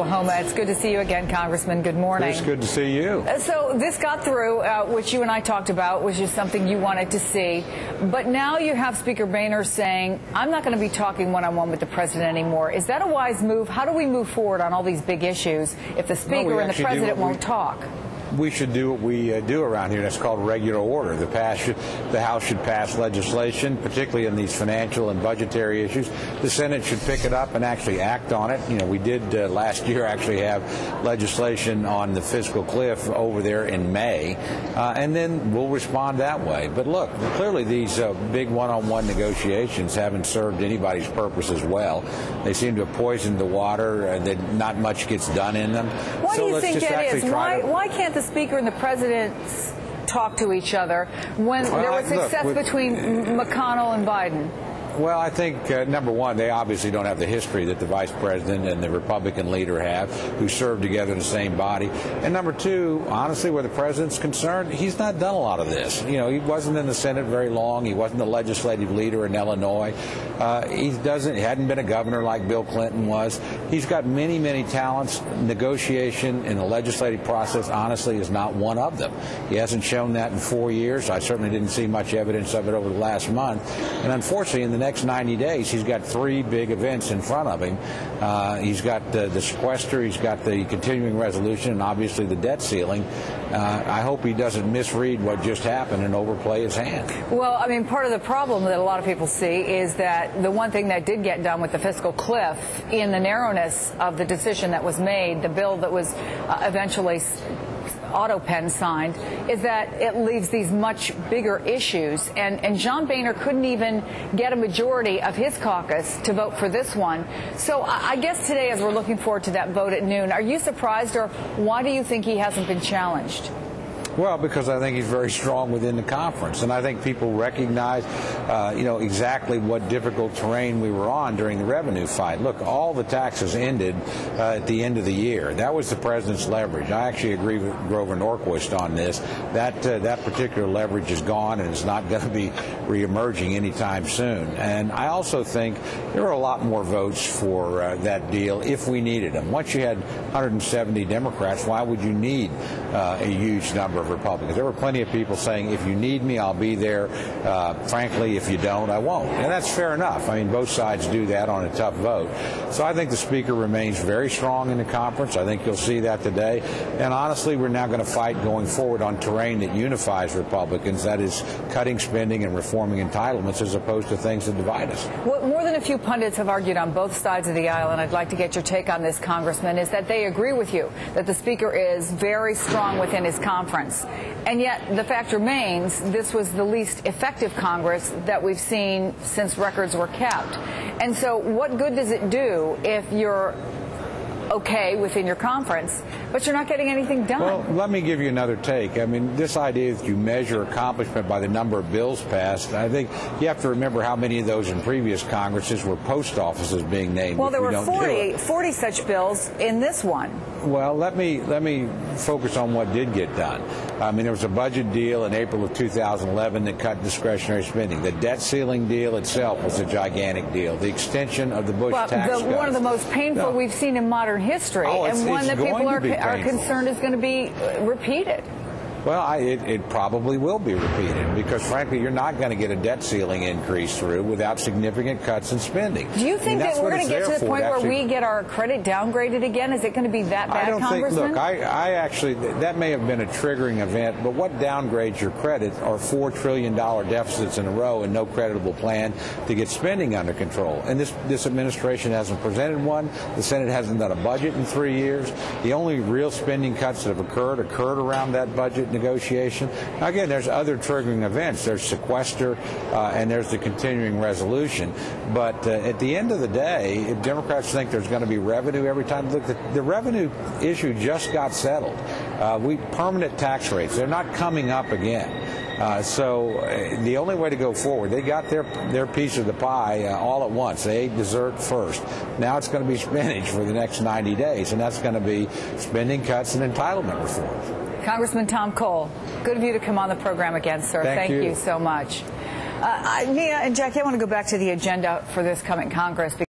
Oklahoma. It's good to see you again, Congressman. Good morning. It's good to see you. So this got through, which you and I talked about, which is something you wanted to see. But now you have Speaker Boehner saying, I'm not going to be talking one-on-one with the president anymore. Is that a wise move? How do we move forward on all these big issues if the Speaker and the president won't talk? We should do what we do around here. That's called regular order. The House should pass legislation, particularly in these financial and budgetary issues. The Senate should pick it up and actually act on it. You know, we did last year actually have legislation on the fiscal cliff over there in May, and then we'll respond that way. But look, clearly these big one-on-one negotiations haven't served anybody's purpose as well. They seem to have poisoned the water. That not much gets done in them. Why do you think that is? Why can't the Speaker and the President talk to each other when there was success between McConnell and Biden? Well, I think, number one, they obviously don't have the history that the Vice President and the Republican leader have, who served together in the same body. And number two, honestly, where the President's concerned, he's not done a lot of this. You know, he wasn't in the Senate very long. He wasn't the legislative leader in Illinois. He hadn't been a governor like Bill Clinton was. He's got many, many talents. Negotiation in the legislative process, honestly, is not one of them. He hasn't shown that in 4 years. I certainly didn't see much evidence of it over the last month. And unfortunately, in the next 90 days, he's got three big events in front of him. He's got the sequester, he's got the continuing resolution, and obviously the debt ceiling. I hope he doesn't misread what just happened and overplay his hand. Well, I mean, part of the problem that a lot of people see is that the one thing that did get done with the fiscal cliff, in the narrowness of the decision that was made, the bill that was eventually auto-pen signed, is that it leaves these much bigger issues. And John Boehner couldn't even get a majority of his caucus to vote for this one. So I guess today, as we're looking forward to that vote at noon, are you surprised, or why do you think he hasn't been challenged? Well, because I think he's very strong within the conference, and I think people recognize, exactly what difficult terrain we were on during the revenue fight. Look, all the taxes ended at the end of the year. That was the president's leverage. I actually agree with Grover Norquist on this. That particular leverage is gone, and it's not going to be reemerging anytime soon. And I also think there are a lot more votes for that deal if we needed them. Once you had 170 Democrats, why would you need a huge number of Republicans? There were plenty of people saying, if you need me, I'll be there. Frankly, if you don't, I won't. And that's fair enough. I mean, both sides do that on a tough vote. So I think the Speaker remains very strong in the conference. I think you'll see that today. And honestly, we're now going to fight going forward on terrain that unifies Republicans, that is cutting spending and reforming entitlements, as opposed to things that divide us. What more than a few pundits have argued on both sides of the aisle, and I'd like to get your take on this, Congressman, is that they agree with you that the Speaker is very strong within his conference. And yet the fact remains, this was the least effective Congress that we've seen since records were kept. And so what good does it do if you're okay within your conference, but you're not getting anything done? Well, let me give you another take. I mean, this idea that you measure accomplishment by the number of bills passed, I think you have to remember how many of those in previous Congresses were post offices being named. Well, there were 40 such bills in this one. Well, let me focus on what did get done. I mean, there was a budget deal in April of 2011 that cut discretionary spending. The debt ceiling deal itself was a gigantic deal. The extension of the Bush tax cuts. One of the most painful we've seen in modern history, and one that people are concerned is going to be repeated. Well, it probably will be repeated because, frankly, you're not going to get a debt ceiling increase through without significant cuts in spending. Do you think that we're going to get to the point where we get our credit downgraded again? Is it going to be that bad, Congressman? Look, I actually, that may have been a triggering event, but what downgrades your credit are $4 trillion deficits in a row and no credible plan to get spending under control. And this administration hasn't presented one. The Senate hasn't done a budget in 3 years. The only real spending cuts that have occurred around that budget negotiation. Now, again, there's other triggering events. There's sequester and there's the continuing resolution. But at the end of the day, if Democrats think there's going to be revenue every time, look, the revenue issue just got settled. Permanent tax rates, they're not coming up again. So the only way to go forward, they got their piece of the pie all at once. They ate dessert first. Now it's going to be spinach for the next 90 days, and that's going to be spending cuts and entitlement reforms. Congressman Tom Cole, good of you to come on the program again, sir. Thank you so much. Nia and Jackie, I want to go back to the agenda for this coming Congress, because